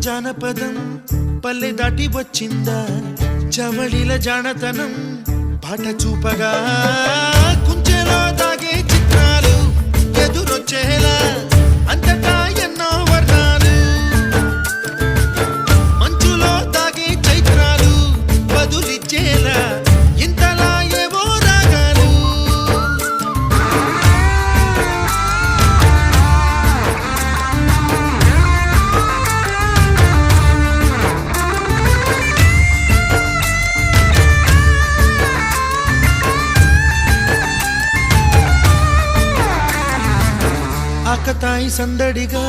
జానపదం పల్లె దాటి వచ్చిందా చవళిల జానతనం పాట చూపగా కుంచెలో దాగే చిత్రాలు ఎదురొచ్చేలా అంతటా ఎన్నో వర్ణాలు మంచులో దాగే చైత్రాలు బదులిచ్చేలా ఇంతలా ఏవో రాగాలు ఆకతాయి సందడిగా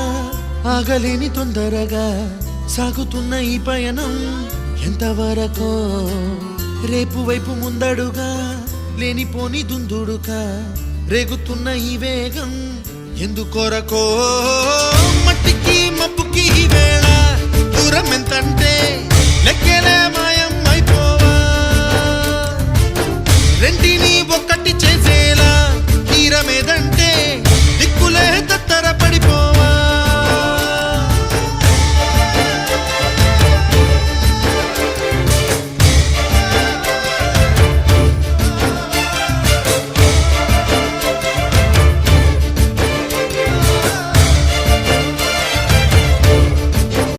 ఆగలేని తొందరగా సాగుతున్న ఈ పయనం ఎంతవరకో రేపు వైపు ముందడుగా లేనిపోని దుందుడుగా రేగుతున్న ఈ వేగం ఎందుకొరకో మట్టికి మబ్బుకి ఈ వేళ